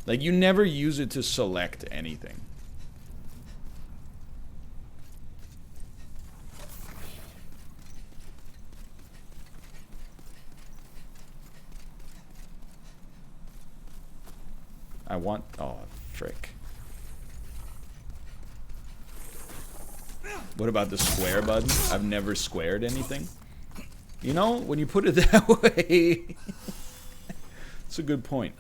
Like, you never use it to select anything. I want... Oh, frick. What about the square button? I've never squared anything. You know, when you put it that way... It's a good point.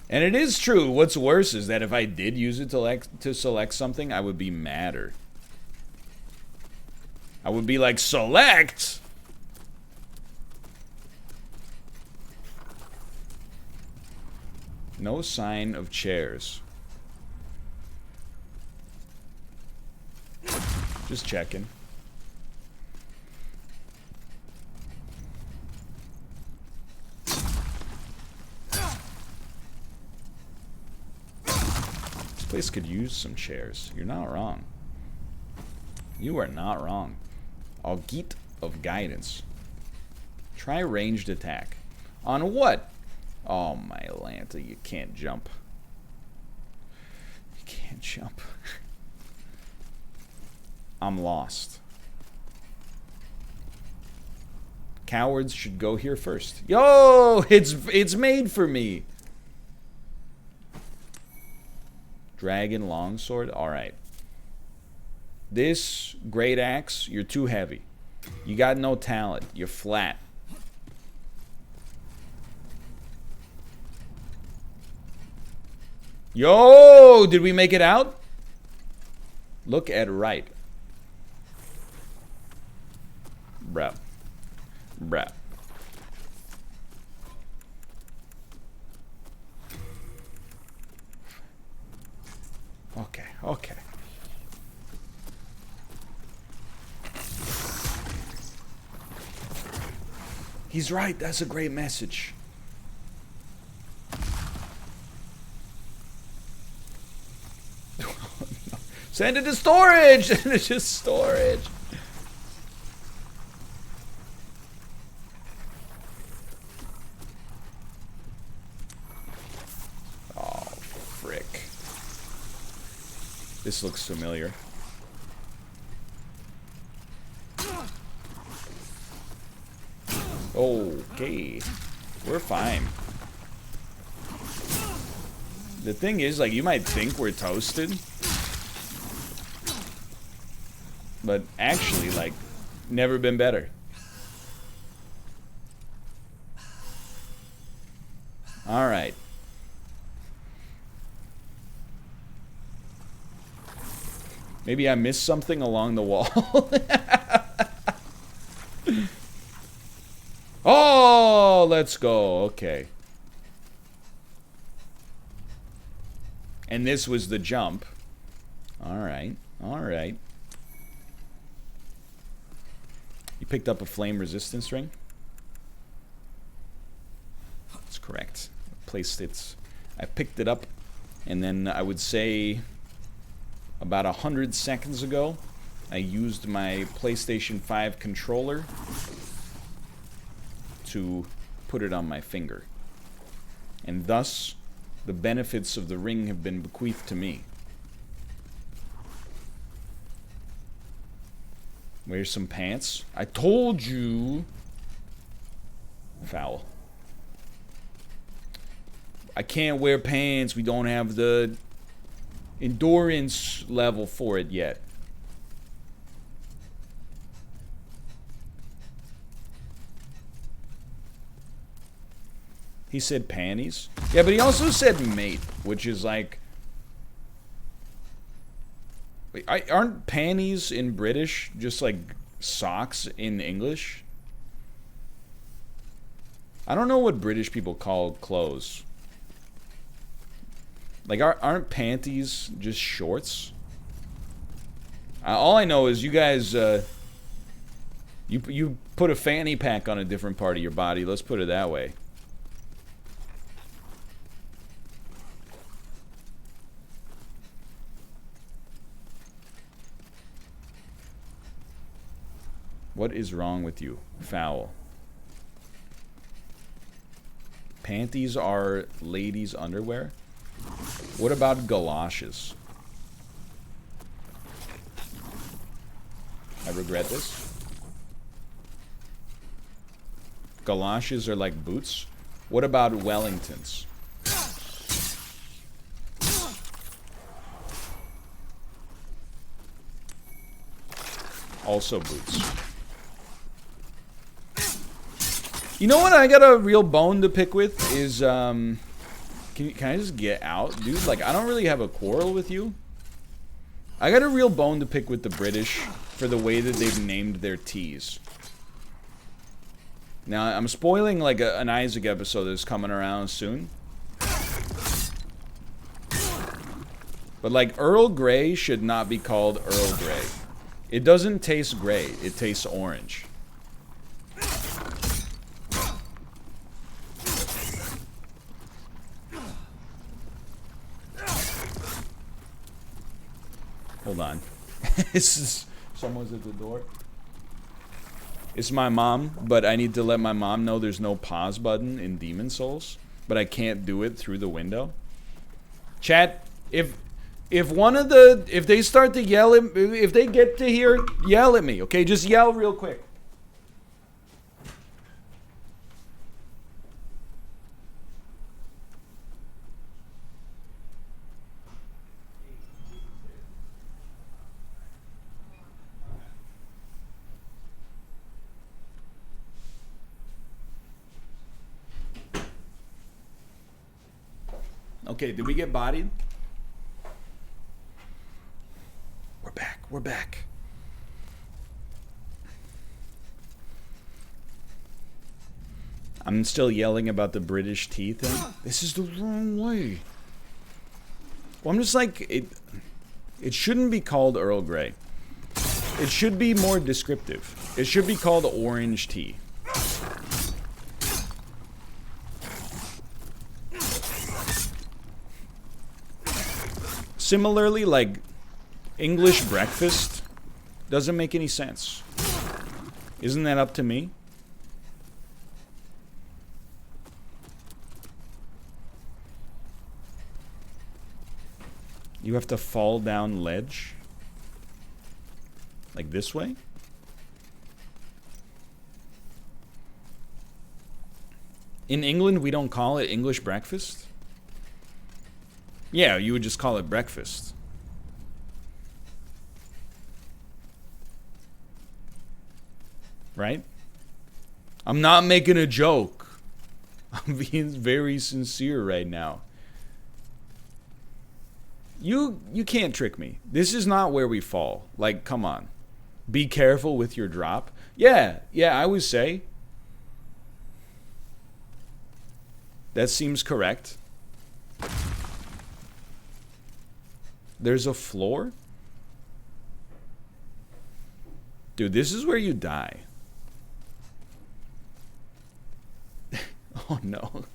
And it is true. What's worse is that if I did use it to select something, I would be madder. I would be like, select! No sign of chairs. Just checking. This place could use some chairs. You're not wrong. You are not wrong. Augite of Guidance. Try ranged attack. On what? Oh, my Lanta, you can't jump. You can't jump. I'm lost. Cowards should go here first. Yo, it's made for me. Dragon longsword. All right. This great axe, you're too heavy. You got no talent. You're flat. Yo, did we make it out? Look at right. Bruh. Bruh. Okay, okay. He's right, that's a great message. Send it to storage! Send it to storage. Oh, frick. This looks familiar. Okay. We're fine. The thing is, like, you might think we're toasted. But actually, like, never been better. Alright. Maybe I missed something along the wall. Oh, let's go. Okay. And this was the jump. Alright. Alright. You picked up a flame resistance ring? That's correct. I picked it up, and then I would say about 100 seconds ago, I used my PlayStation 5 controller to put it on my finger. And thus, the benefits of the ring have been bequeathed to me. Wear some pants. I told you. Foul. I can't wear pants. We don't have the endurance level for it yet. He said panties. Yeah, but he also said mate, which is like... Wait, aren't panties in British just like socks in English? I don't know what British people call clothes. Like, aren't panties just shorts? All I know is you guys, you put a fanny pack on a different part of your body. Let's put it that way. What is wrong with you? Foul. Panties are ladies' underwear. What about galoshes? I regret this. Galoshes are like boots. What about Wellingtons? Also boots. You know what I got a real bone to pick with is, can I just get out? Dude, like, I don't really have a quarrel with you. I got a real bone to pick with the British for the way that they've named their teas. Now, I'm spoiling, like, an Isaac episode that's coming around soon. But, like, Earl Grey should not be called Earl Grey. It doesn't taste gray. It tastes orange. Hold on. This is... Someone's at the door. It's my mom, but I need to let my mom know there's no pause button in Demon Souls. But I can't do it through the window. Chat, if they start to yell at... If they get to here, yell at me, okay? Just yell real quick. Okay, did we get bodied? We're back. We're back. I'm still yelling about the British tea thing. This is the wrong way. Well, I'm just like, it shouldn't be called Earl Grey. It should be more descriptive. It should be called orange tea. Similarly, like, English breakfast doesn't make any sense. Isn't that up to me? You have to fall down ledge? Like this way? In England, we don't call it English breakfast? Yeah, you would just call it breakfast. Right? I'm not making a joke. I'm being very sincere right now. You can't trick me. This is not where we fall. Like, come on. Be careful with your drop. Yeah, I would say. That seems correct. There's a floor? Dude, this is where you die. Oh no.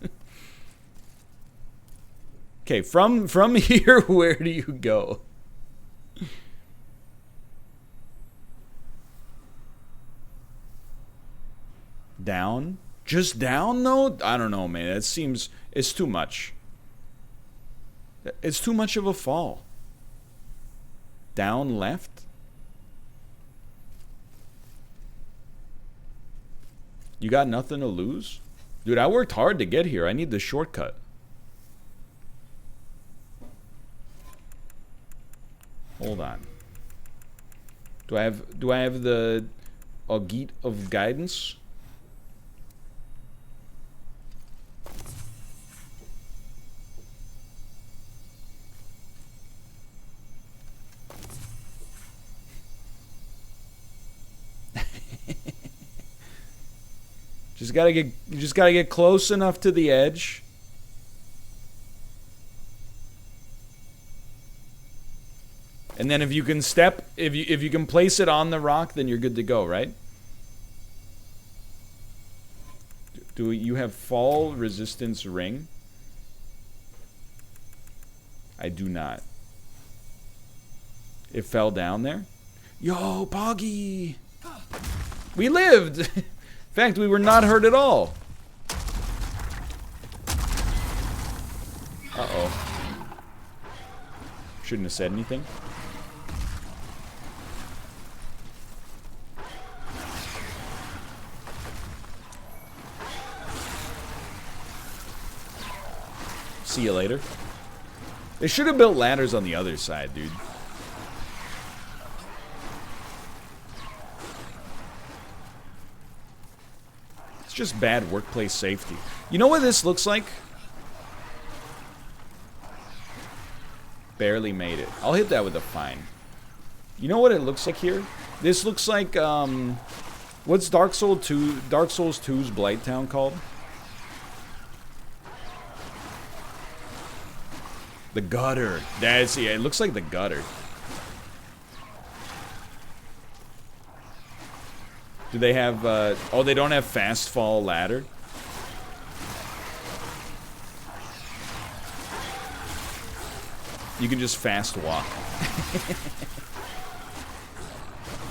Okay, from here, where do you go? Down? Just down though? I don't know, man. It seems it's too much. It's too much of a fall. Down left? You got nothing to lose? Dude, I worked hard to get here. I need the shortcut. Hold on. Do I have the Agit of Guidance? You just gotta get close enough to the edge. And then if you can if you can place it on the rock, then you're good to go, right? Do you have fall resistance ring? I do not. It fell down there? Yo, Poggy! We lived! In fact, we were not hurt at all. Uh-oh. Shouldn't have said anything. See you later. They should have built ladders on the other side, dude. It's just bad workplace safety. You know what this looks like? Barely made it. I'll hit that with a fine. You know what it looks like here? This looks like, what's Dark Souls 2's Blight Town called? The gutter. That's, yeah, it looks like the gutter. Do they have, oh, they don't have fast fall ladder? You can just fast walk.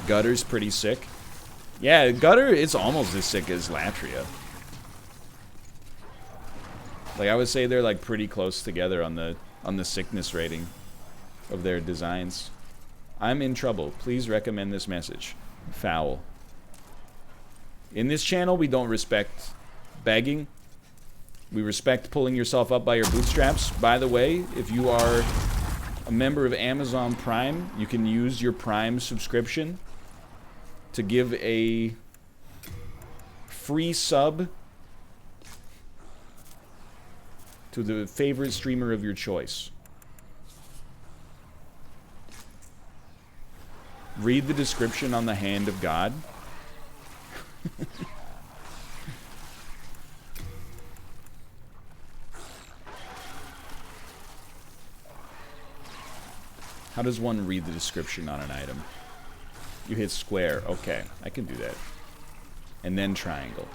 Gutter's pretty sick. Yeah, gutter is almost as sick as Latria. Like, I would say they're like pretty close together on the sickness rating of their designs. I'm in trouble. Please recommend this message. Foul. In this channel, we don't respect begging. We respect pulling yourself up by your bootstraps. By the way, if you are a member of Amazon Prime, you can use your Prime subscription to give a free sub to the favorite streamer of your choice. Read the description on the hand of God. How does one read the description on an item? You hit square. Okay, I can do that. And then triangle.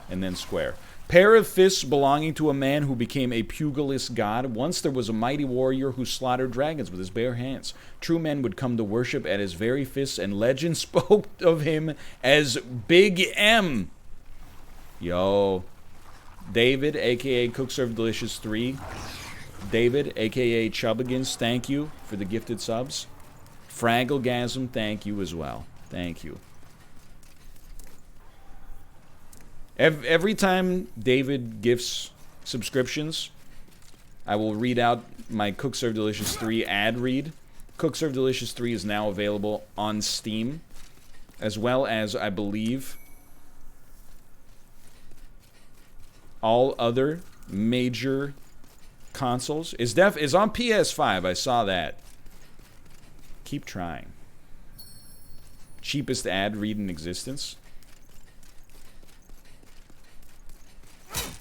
And then square. Pair of fists belonging to a man who became a pugilist god. Once there was a mighty warrior who slaughtered dragons with his bare hands. True men would come to worship at his very fists, and legend spoke of him as Big M. Yo. David, a.k.a. CookServeDelicious 3. David, a.k.a. Chubbigans, thank you for the gifted subs. Fragglegasm, thank you as well. Thank you. Every time David gifts subscriptions, I will read out my CookServeDelicious 3 ad read. CookServeDelicious 3 is now available on Steam, as well as, I believe, all other major consoles. Is on PS5. I saw that. Keep trying. Cheapest ad read in existence.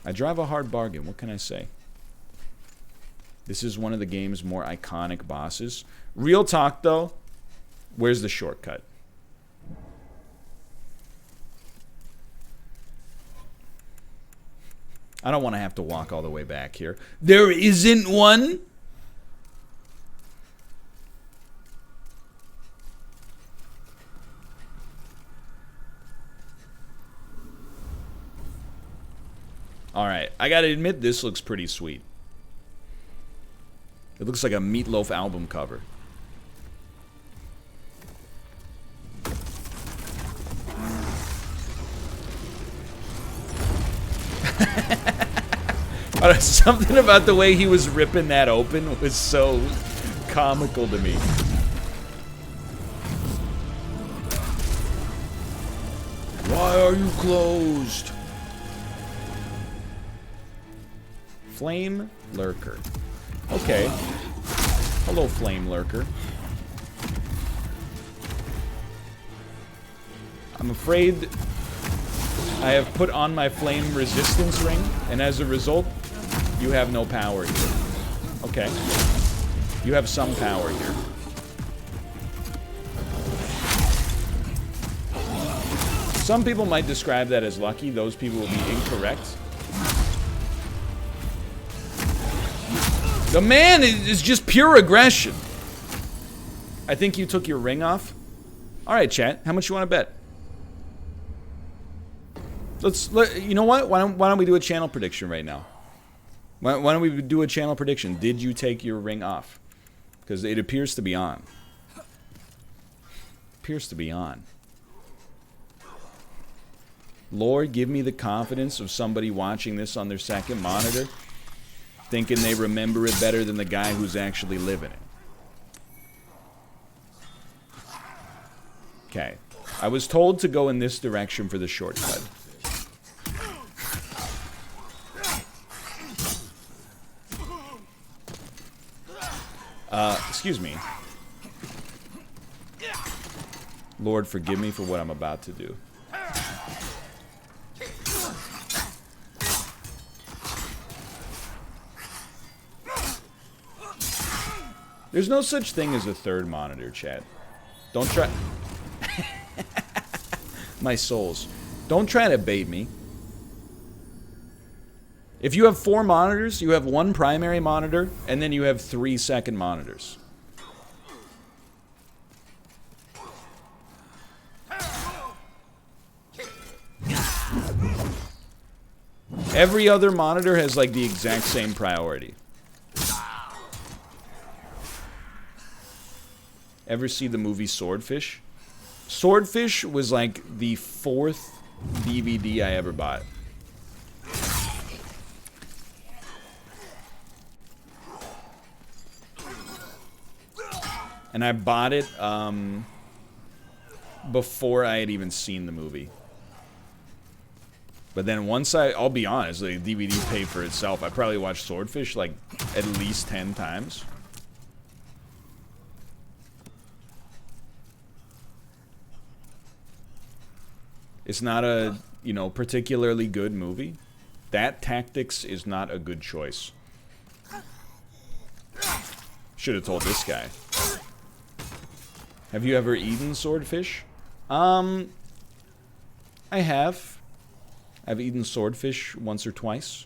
I drive a hard bargain. What can I say? This is one of the game's more iconic bosses. Real talk, though. Where's the shortcut? I don't want to have to walk all the way back here. There isn't one? Alright, I gotta admit, this looks pretty sweet. It looks like a Meatloaf album cover. Something about the way he was ripping that open was so comical to me. Why are you closed? Flamelurker. Okay. Hello, Flamelurker. I'm afraid I have put on my flame resistance ring, and as a result, you have no power here. Okay. You have some power here. Some people might describe that as lucky. Those people will be incorrect. The man is just pure aggression. I think you took your ring off. All right, chat. How much you want to bet? You know what? Why don't we do a channel prediction right now? Why don't we do a channel prediction? Did you take your ring off? Because it appears to be on. Appears to be on. Lord, give me the confidence of somebody watching this on their second monitor, thinking they remember it better than the guy who's actually living it. Okay. I was told to go in this direction for the shortcut. Excuse me. Lord, forgive me for what I'm about to do. There's no such thing as a third monitor, chat. Don't try... My souls. Don't try to bait me. If you have 4 monitors, you have 1 primary monitor, and then you have 3 second monitors. Every other monitor has like the exact same priority. Ever see the movie Swordfish? Swordfish was like the 4th DVD I ever bought. And I bought it before I had even seen the movie. But then once I'll be honest, the DVD paid for itself. I probably watched Swordfish like at least 10 times. It's not a, you know, particularly good movie. That Tactics is not a good choice. Should have told this guy. Have you ever eaten swordfish? I have. I've eaten swordfish once or twice.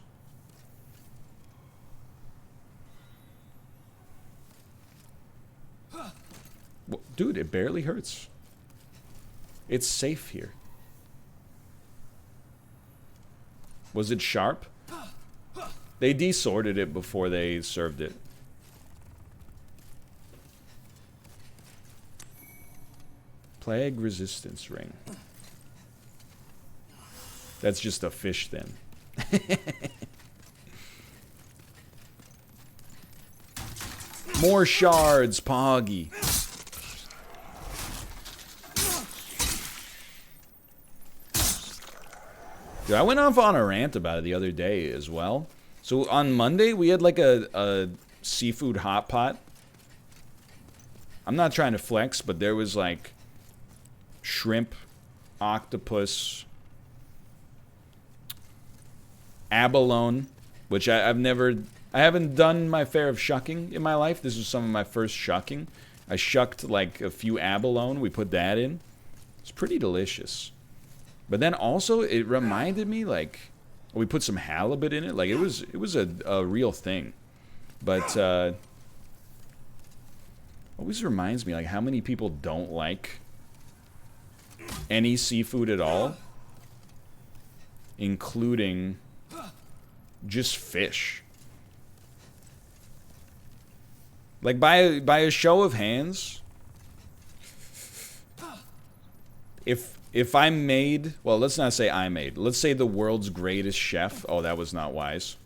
Well, dude, it barely hurts. It's safe here. Was it sharp? They desorted it before they served it. Plague resistance ring. That's just a fish then. More shards, Poggy. Dude, I went off on a rant about it the other day as well. So on Monday, we had like a seafood hot pot. I'm not trying to flex, but there was like shrimp, octopus, abalone, which I haven't done my fair of shucking in my life. This was some of my first shucking. I shucked like a few abalone. We put that in. It's pretty delicious. But then also it reminded me like we put some halibut in it. Like it was a real thing. But always reminds me like how many people don't like any seafood at all, including just fish. Like by a show of hands, if I made, well, let's not say I made, let's say the world's greatest chef, oh, that was not wise,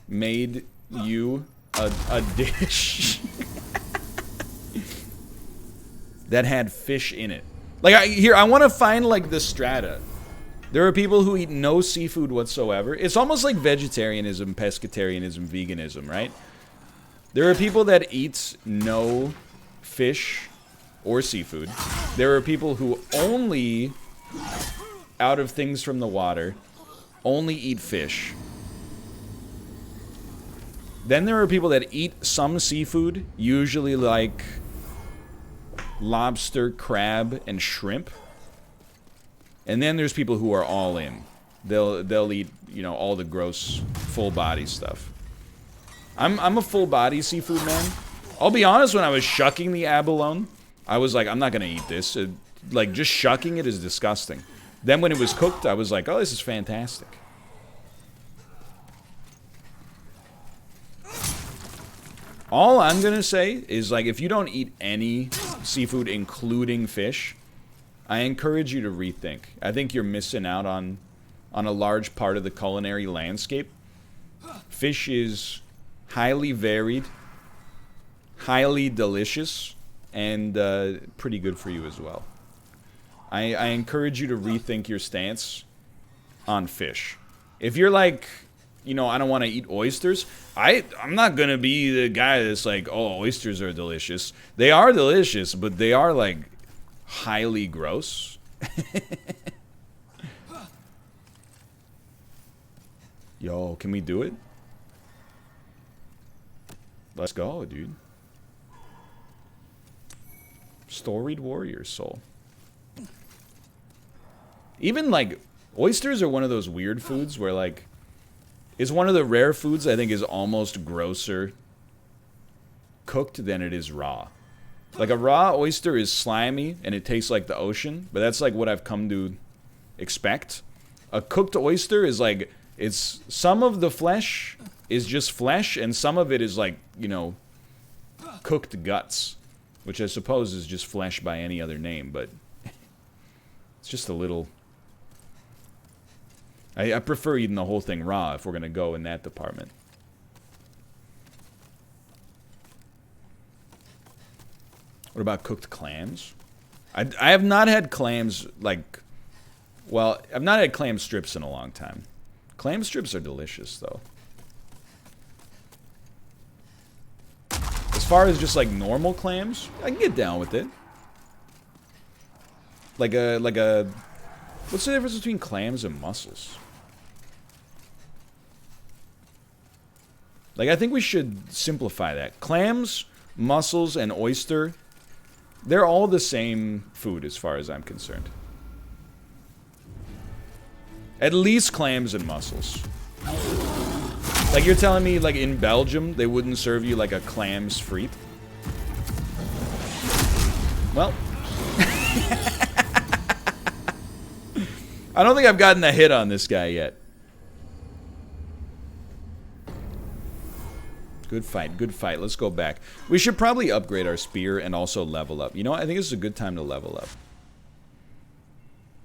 made you a dish that had fish in it. Like, I want to find, like, the strata. There are people who eat no seafood whatsoever. It's almost like vegetarianism, pescatarianism, veganism, right? There are people that eat no fish or seafood. There are people who only, out of things from the water, only eat fish. Then there are people that eat some seafood, usually like lobster, crab, and shrimp. And then there's people who are all in. They'll eat, you know, all the gross full body stuff. I'm a full body seafood man. I'll be honest, when I was shucking the abalone, I was like, I'm not gonna eat this. Like, just shucking it is disgusting. Then when it was cooked, I was like, oh, this is fantastic. All I'm gonna say is, like, if you don't eat any seafood, including fish, I encourage you to rethink. I think you're missing out on a large part of the culinary landscape. Fish is highly varied, highly delicious, and pretty good for you as well. I encourage you to rethink your stance on fish. If you're like, you know, I don't want to eat oysters, I'm not going to be the guy that's like, oh, oysters are delicious. They are delicious, but they are, like, highly gross. Yo, can we do it? Let's go, dude. Storied warrior soul. Even, like, oysters are one of those weird foods where, like, it's one of the rare foods I think is almost grosser cooked than it is raw. Like, a raw oyster is slimy and it tastes like the ocean, but that's, like, what I've come to expect. A cooked oyster is, like, it's some of the flesh is just flesh and some of it is, like, you know, cooked guts, which I suppose is just flesh by any other name, but it's just a little... I prefer eating the whole thing raw if we're going to go in that department. What about cooked clams? I have not had clams, like... Well, I've not had clam strips in a long time. Clam strips are delicious, though. As far as just, like, normal clams, I can get down with it. Like a... What's the difference between clams and mussels? Like, I think we should simplify that. Clams, mussels, and oyster, they're all the same food as far as I'm concerned. At least clams and mussels. Like, you're telling me, like, in Belgium, they wouldn't serve you, like, a clams frite? Well... I don't think I've gotten a hit on this guy yet. Good fight, good fight. Let's go back. We should probably upgrade our spear and also level up. You know what? I think this is a good time to level up.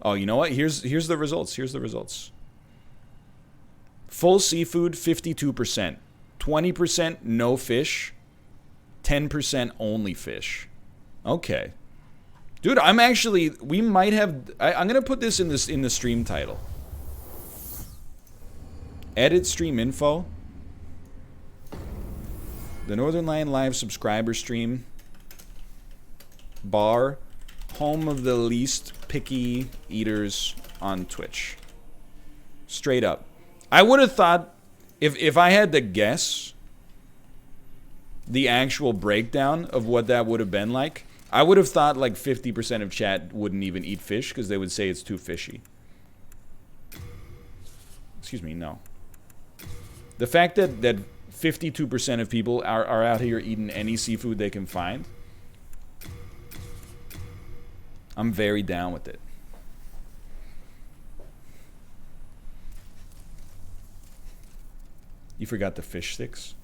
Oh, you know what? Here's the results. Here's the results. Full seafood, 52%. 20% no fish. 10% only fish. Okay. Dude, I'm actually... We might have... I'm going to put this in the stream title. Edit stream info. The Northern Lion Live subscriber stream. Bar. Home of the least picky eaters on Twitch. Straight up. I would have thought... If I had to guess... the actual breakdown of what that would have been like... I would have thought like 50% of chat wouldn't even eat fish because they would say it's too fishy. Excuse me, no. The fact that 52% of people are out here eating any seafood they can find, I'm very down with it. You forgot the fish sticks?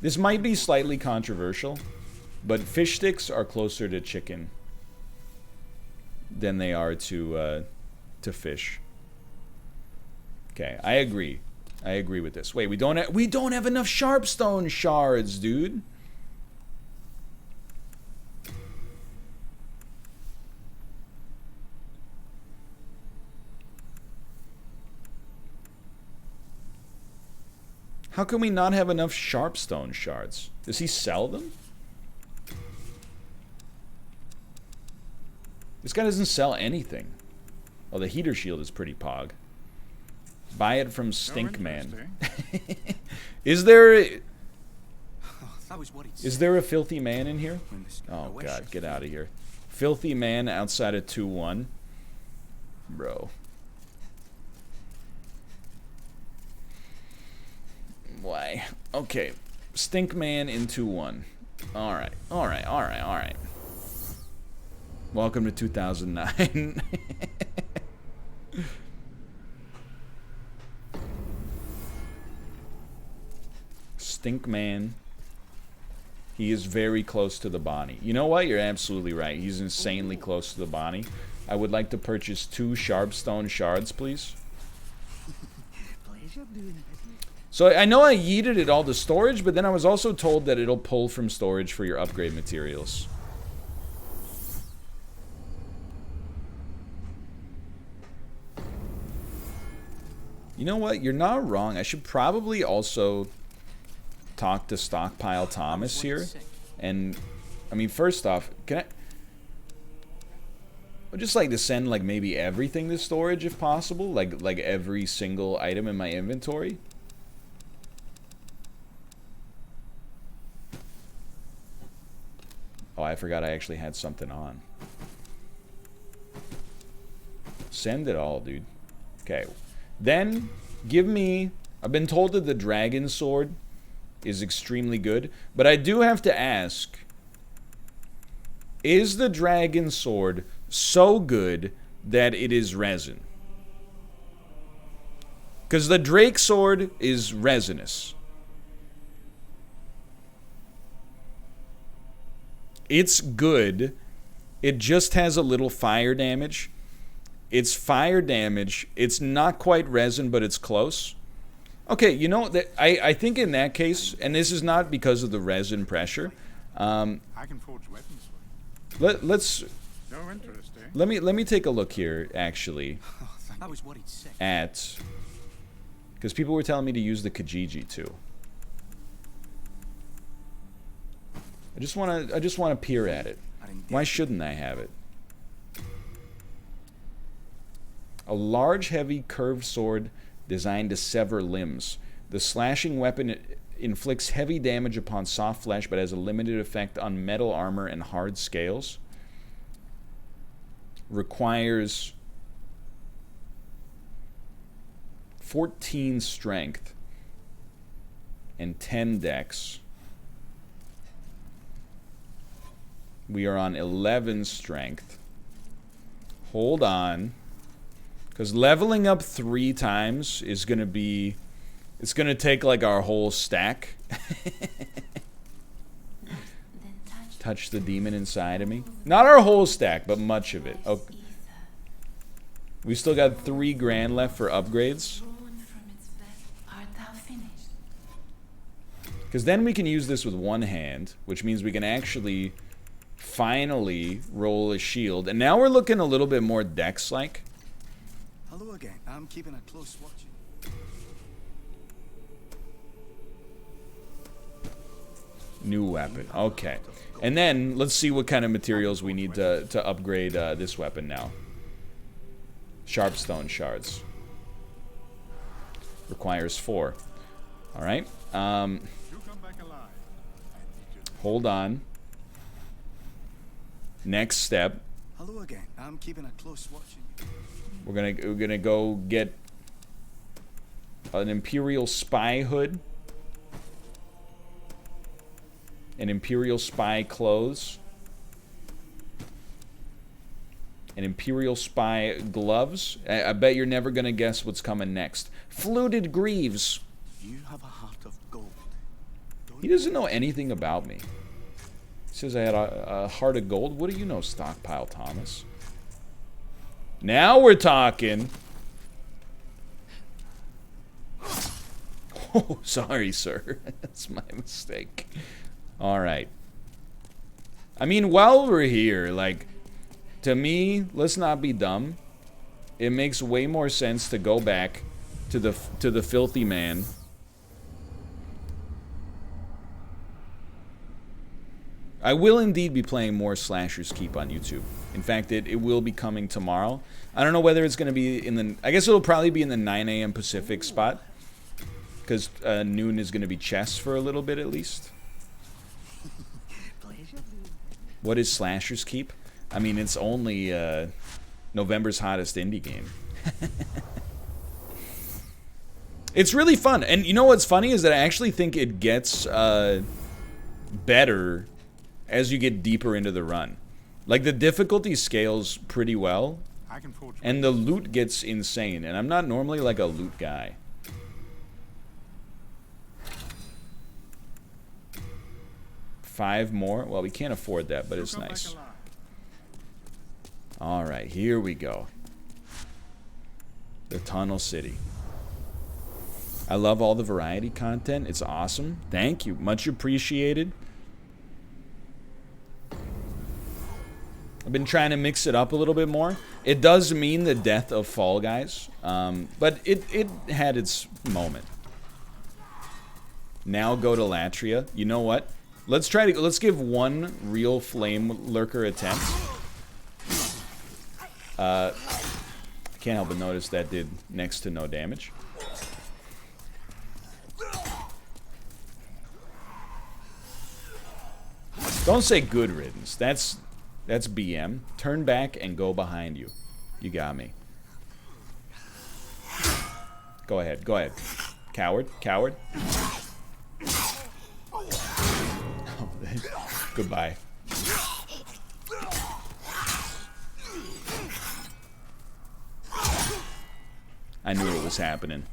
This might be slightly controversial, but fish sticks are closer to chicken than they are to fish. Okay, I agree. I agree with this. Wait, we don't have enough sharpstone shards, dude. How can we not have enough sharpstone shards? Does he sell them? This guy doesn't sell anything. Oh, the heater shield is pretty pog. Buy it from Stinkman. Is there a filthy man in here? Oh god, get out of here. Filthy man outside of 2-1. Bro. Why? Okay. Stinkman in 2-1. Alright, alright, alright, alright. Welcome to 2009. stink man. He is very close to the Bonnie. You know what? You're absolutely right. He's insanely close to the Bonnie. I would like to purchase 2 sharpstone shards, please. So I know I yeeted it all to storage, but then I was also told that it'll pull from storage for your upgrade materials. You know what? You're not wrong. I should probably also talk to Stockpile Thomas here. And, I mean, first off, can I... I'd just like to send, like, maybe everything to storage if possible. Like every single item in my inventory. Oh, I forgot I actually had something on. Send it all, dude. Okay. Then, give me... I've been told that the dragon sword is extremely good. But I do have to ask... Is the dragon sword so good that it is resin? Because the drake sword is resinous. It's good. It just has a little fire damage. It's fire damage. It's not quite resin, but it's close. Okay, you know, I think in that case, and this is not because of the resin pressure. I can forge weapons. Let's... No interest, eh? Let me take a look here, actually. That was what he'd said. At... Because people were telling me to use the Kijiji, too. I just want to peer at it. Why shouldn't I have it? A large, heavy, curved sword designed to sever limbs. The slashing weapon inflicts heavy damage upon soft flesh, but has a limited effect on metal armor and hard scales. Requires 14 strength and 10 dex. We are on 11 strength. Hold on. Because leveling up 3 times is going to be... It's going to take like our whole stack. Touch the demon inside of me. Not our whole stack, but much of it. Okay. We still got 3 grand left for upgrades. Because then we can use this with one hand, which means we can actually finally roll a shield. And now we're looking a little bit more dex-like. Hello again. I'm keeping a close watch. New weapon. Okay. And then, let's see what kind of materials we need to upgrade this weapon now. Sharpstone shards. Requires 4. Alright. Hold on. Next step. Hello again. I'm keeping a close watch. We're gonna go get an Imperial Spy hood. An Imperial Spy clothes. An Imperial Spy gloves. I bet you're never gonna guess what's coming next. Fluted greaves. You have a heart of gold. He doesn't know anything about me. He says I had a heart of gold. What do you know, Stockpile Thomas? Now we're talking. Oh, sorry, sir. That's my mistake. Alright. I mean, while we're here, like, to me, let's not be dumb. It makes way more sense to go back to the filthy man. I will indeed be playing more Slasher's Keep on YouTube. In fact, it will be coming tomorrow. I don't know whether it's going to be in the... I guess it'll probably be in the 9 a.m. Pacific spot. Because noon is going to be chess for a little bit at least. What is Slasher's Keep? I mean, it's only November's hottest indie game. It's really fun. And you know what's funny is that I actually think it gets better as you get deeper into the run. Like, the difficulty scales pretty well. And the loot gets insane. And I'm not normally like a loot guy. 5 more. Well, we can't afford that, but it's nice. Alright, here we go. The Tunnel City. I love all the variety content. It's awesome. Thank you. Much appreciated. I've been trying to mix it up a little bit more. It does mean the death of Fall Guys, but it had its moment. Now go to Latria. You know what? Let's give one real Flamelurker attempt. I can't help but notice that did next to no damage. Don't say good riddance. That's BM. Turn back and go behind you. You got me. Go ahead. Go ahead. Coward. Coward. Goodbye. I knew it was happening.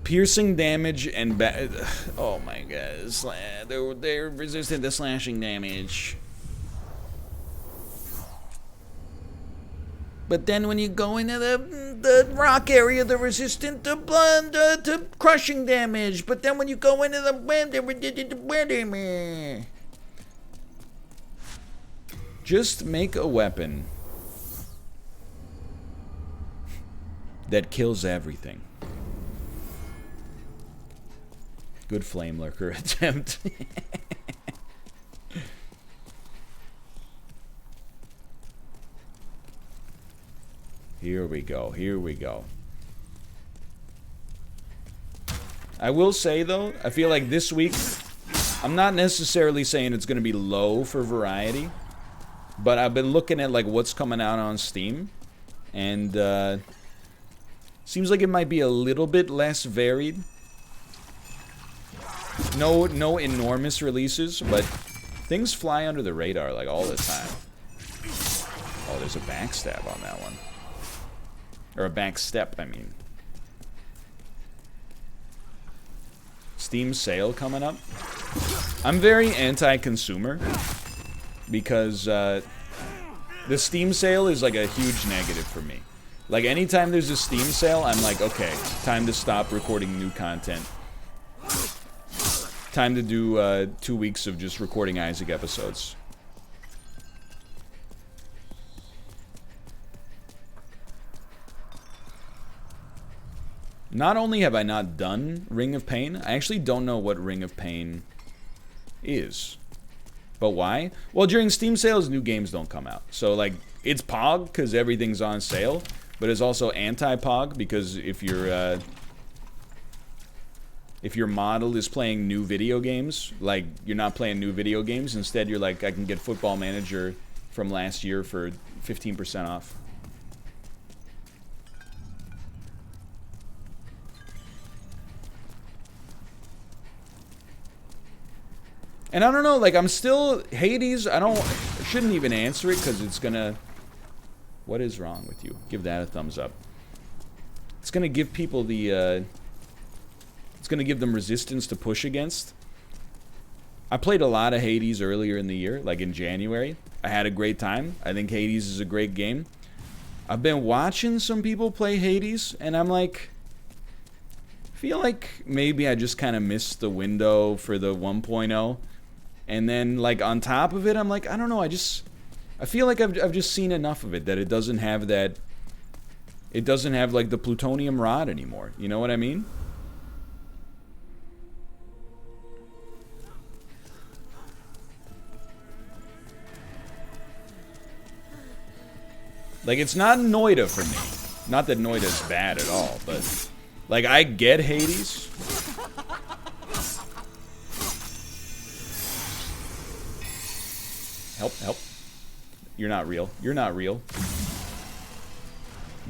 Piercing damage and oh my god, they're resistant to slashing damage. But then when you go into the rock area, they're resistant to crushing damage. But then when you go into the wind, they're resistant to weather. Just make a weapon that kills everything. Good Flamelurker attempt. Here we go. Here we go. I will say, though, I feel like this week, I'm not necessarily saying it's going to be low for variety, but I've been looking at like what's coming out on Steam, and seems like it might be a little bit less varied. No enormous releases, but things fly under the radar like all the time. Oh, there's a backstab on that one. Or a backstep, I mean. Steam sale coming up. I'm very anti-consumer because the Steam sale is like a huge negative for me. Like anytime there's a Steam sale, I'm like, okay, time to stop recording new content. Time to do 2 weeks of just recording Isaac episodes. Not only have I not done Ring of Pain, I actually don't know what Ring of Pain is. But why? Well, during Steam sales, new games don't come out. So, like, it's POG because everything's on sale, but it's also anti-POG because if your model is playing new video games, like, you're not playing new video games. Instead, you're like, I can get Football Manager from last year for 15% off. And I don't know, like, I'm still... Hades, I shouldn't even answer it, because it's gonna... What is wrong with you? Give that a thumbs up. It's gonna give people the, it's gonna give them resistance to push against. I played a lot of Hades earlier in the year, like in January. I had a great time. I think Hades is a great game. I've been watching some people play Hades, and I'm like... feel like maybe I just kind of missed the window for the 1.0. And then, like, on top of it, I'm like, I don't know, I feel like I've just seen enough of it that it doesn't have that... It doesn't have, like, the plutonium rod anymore. You know what I mean? Like, it's not Noida for me. Not that Noida's bad at all, but... Like, I get Hades. Help, help. You're not real. You're not real.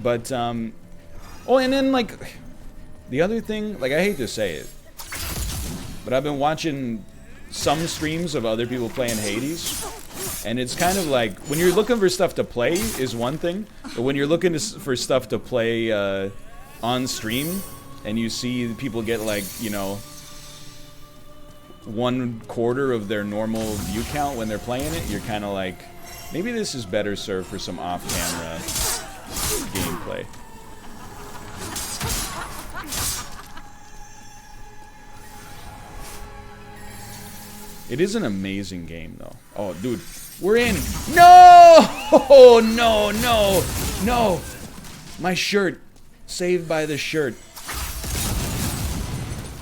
But, oh, and then, like, the other thing, like, I hate to say it, but I've been watching some streams of other people playing Hades, and it's kind of like, when you're looking for stuff to play is one thing, but when you're looking for stuff to play, on stream, and you see people get like, you know, 1/4 of their normal view count when they're playing it, you're kind of like, maybe this is better served for some off-camera gameplay. It is an amazing game, though. Oh, dude, we're in. No! No, no, no. My shirt. Saved by the shirt.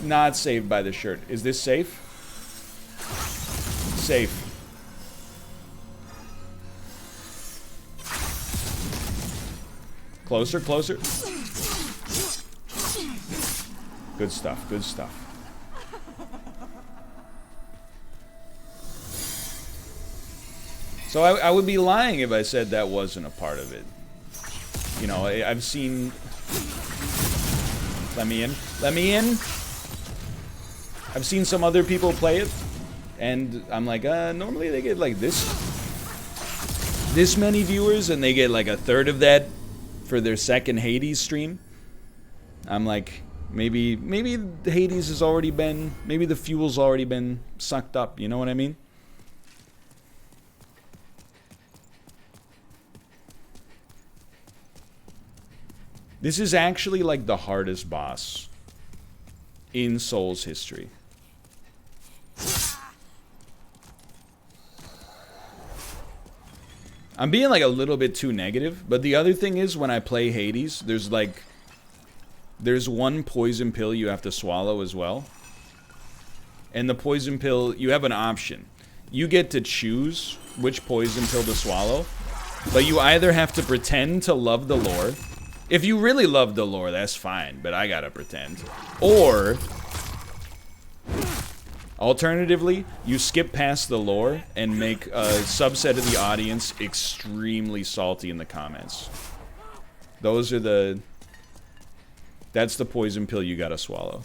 Not saved by the shirt. Is this safe? Safe. Closer, closer. Good stuff, good stuff. So I would be lying if I said that wasn't a part of it. You know, I've seen... Let me in. Let me in! I've seen some other people play it, and I'm like, normally they get like this many viewers, and they get like 1/3 of that for their second Hades stream. I'm like, maybe the Hades has already been, maybe the fuel's already been sucked up, you know what I mean? This is actually like the hardest boss in Souls history. I'm being like a little bit too negative, but the other thing is when I play Hades, there's one poison pill you have to swallow as well. And the poison pill, you have an option. You get to choose which poison pill to swallow, but you either have to pretend to love the lore. If you really love the lore, that's fine, but I gotta pretend. Or, alternatively, you skip past the lore and make a subset of the audience extremely salty in the comments. Those are the... That's the poison pill you gotta swallow.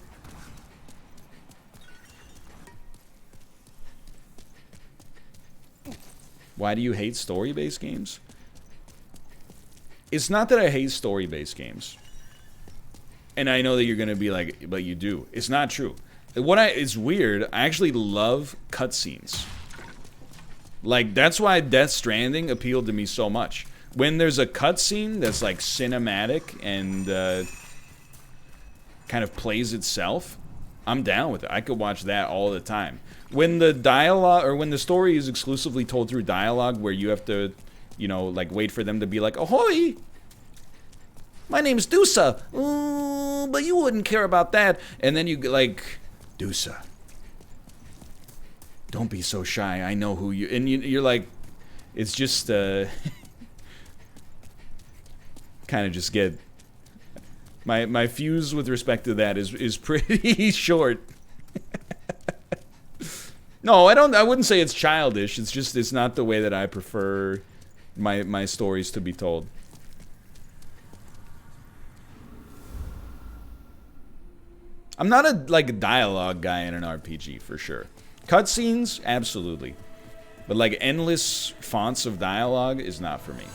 Why do you hate story-based games? It's not that I hate story-based games. And I know that you're gonna be like, but you do. It's not true. It's weird, I actually love cutscenes. Like, that's why Death Stranding appealed to me so much. When there's a cutscene that's like cinematic and kind of plays itself, I'm down with it. I could watch that all the time. When the dialogue, or when the story is exclusively told through dialogue where you have to, you know, like wait for them to be like, ahoy! My name's Dusa. But you wouldn't care about that. And then you like, Dusa, don't be so shy. I know who you... And you're like, it's just, kind of just get... My fuse with respect to that is pretty short. No, I wouldn't say it's childish. It's just, it's not the way that I prefer my stories to be told. I'm not a like dialogue guy in an RPG for sure. Cutscenes, absolutely. But like endless fonts of dialogue is not for me.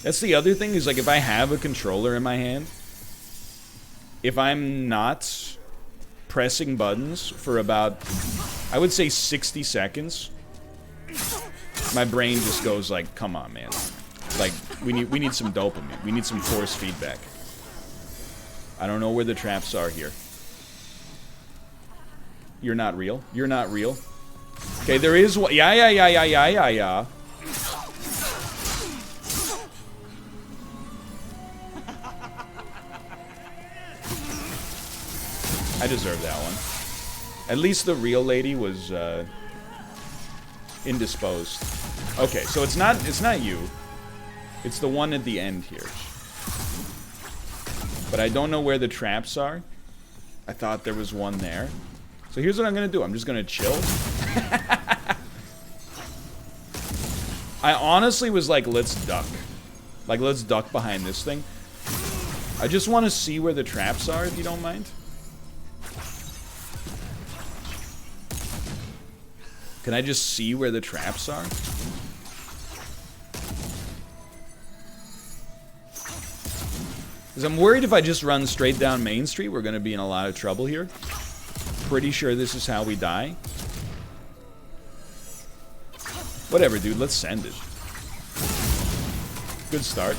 That's the other thing, is like if I have a controller in my hand, if I'm not pressing buttons for about, I would say 60 seconds, my brain just goes like, come on, man. Like, we need some dopamine. We need some force feedback. I don't know where the traps are here. You're not real. You're not real. Okay, there is one. Yeah. I deserve that one. At least the real lady was indisposed. Okay, so it's not you. It's the one at the end here. But I don't know where the traps are. I thought there was one there. So here's what I'm gonna do. I'm just gonna chill. I honestly was like, let's duck. Like, let's duck behind this thing. I just want to see where the traps are, if you don't mind. Can I just see where the traps are? Because I'm worried if I just run straight down Main Street, we're going to be in a lot of trouble here. Pretty sure this is how we die. Whatever, dude. Let's send it. Good start.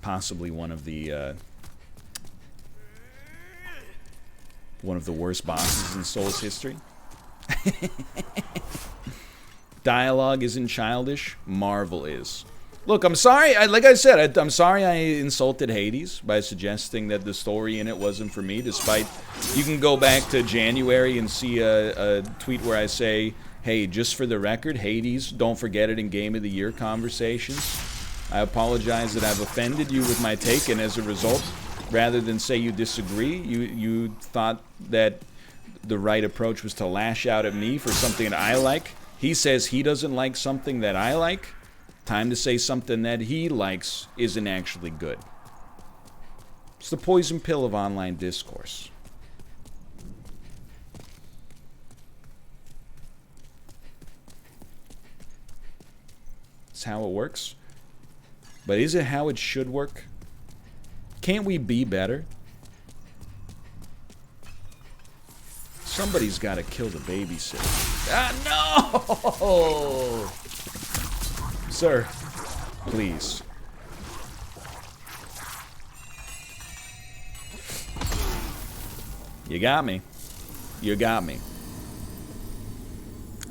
Possibly one of the worst bosses in Soul's history. Dialogue isn't childish. Marvel is. Look, I'm sorry. Like I said, I'm sorry I insulted Hades by suggesting that the story in it wasn't for me. Despite, you can go back to January and see a tweet where I say, "Hey, just for the record, Hades, don't forget it in Game of the Year conversations. I apologize that I've offended you with my take, and as a result, rather than say you disagree, you thought that the right approach was to lash out at me for something that I like. He says he doesn't like something that I like. Time to say something that he likes isn't actually good." It's the poison pill of online discourse. It's how it works. But is it how it should work? Can't we be better? Somebody's got to kill the babysitter. Ah, no! Sir, please. You got me. You got me.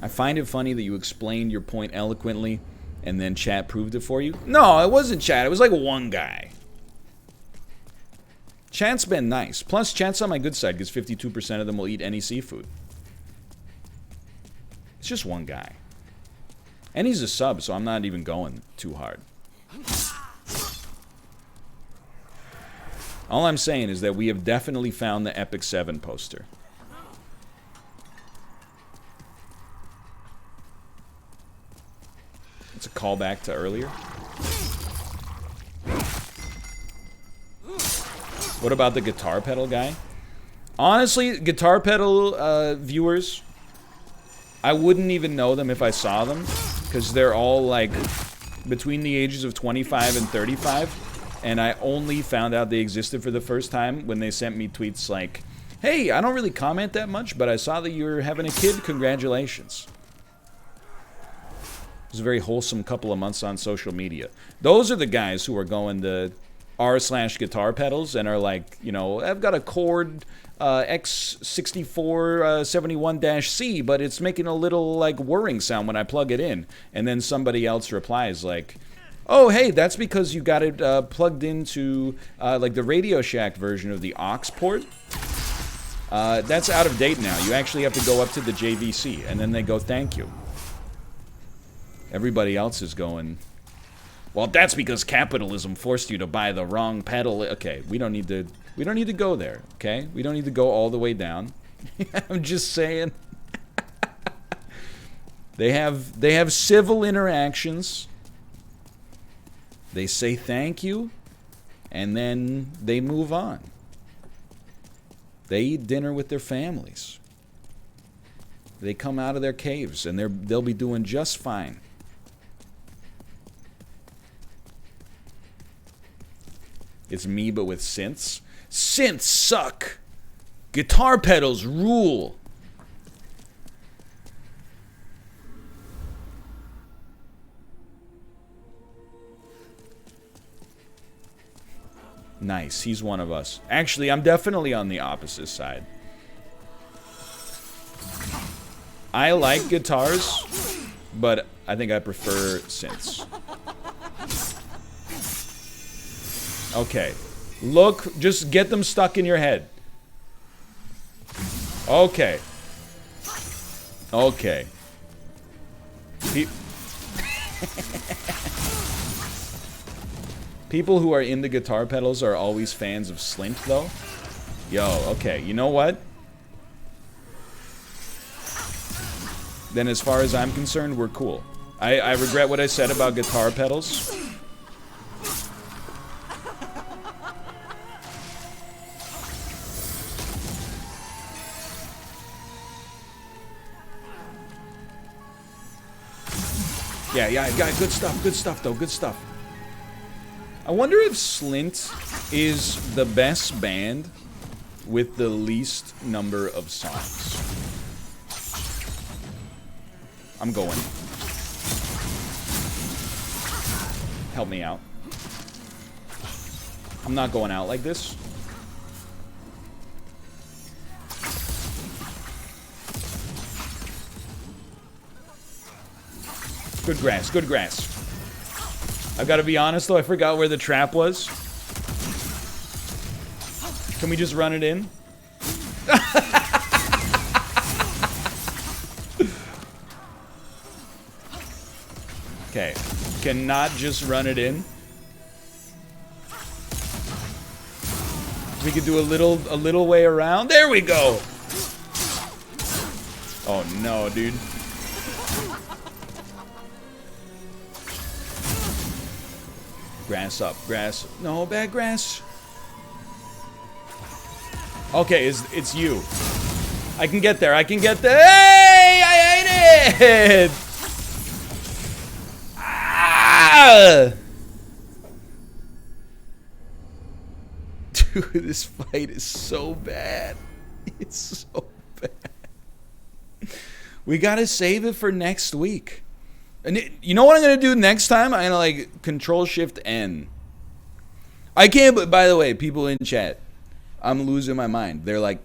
I find it funny that you explained your point eloquently and then chat proved it for you. No, it wasn't chat. It was like one guy. Chat's been nice. Plus, chat's on my good side because 52% of them will eat any seafood. It's just one guy. And he's a sub, so I'm not even going too hard. All I'm saying is that we have definitely found the Epic 7 poster. It's a callback to earlier. What about the guitar pedal guy? Honestly, guitar pedal viewers, I wouldn't even know them if I saw them, because they're all like between the ages of 25 and 35, and I only found out they existed for the first time when they sent me tweets like, "Hey, I don't really comment that much, but I saw that you're having a kid. Congratulations." It was a very wholesome couple of months on social media. Those are the guys who are going to r/guitar pedals and are like, you know, I've got a Chord X6471-C, but it's making a little like whirring sound when I plug it in. And then somebody else replies like, "Oh, hey, that's because you got it plugged into like the Radio Shack version of the aux port. That's out of date now. You actually have to go up to the JVC." And then they go, "Thank you." Everybody else is going, "Well, that's because capitalism forced you to buy the wrong pedal." Okay, we don't need to go there, okay? We don't need to go all the way down. I'm just saying. They have civil interactions. They say thank you, and then they move on. They eat dinner with their families. They come out of their caves, and they'll be doing just fine. It's me, but with synths. Synths suck. Guitar pedals rule. Nice, he's one of us. Actually, I'm definitely on the opposite side. I like guitars, but I think I prefer synths. Okay. Look, just get them stuck in your head. Okay. Okay. People who are into guitar pedals are always fans of Slint, though. Yo, okay, you know what? Then as far as I'm concerned, we're cool. I regret what I said about guitar pedals. Yeah, got good stuff though, good stuff. I wonder if Slint is the best band with the least number of songs. I'm going. Help me out. I'm not going out like this. Good grass, good grass. I've got to be honest though, I forgot where the trap was. Can we just run it in? Okay, cannot just run it in. We could do a little way around. There we go. Oh no, dude. Grass up, grass. No, bad grass. Okay, it's you. I can get there, I can get there. Hey, I ate it! Ah! Dude, this fight is so bad. It's so bad. We gotta save it for next week. And you know what I'm gonna do next time? I'm gonna like Control-Shift-N. I can't, but by the way, people in chat, I'm losing my mind. They're like,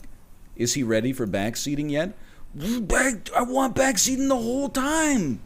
is he ready for backseating yet? I want backseating the whole time.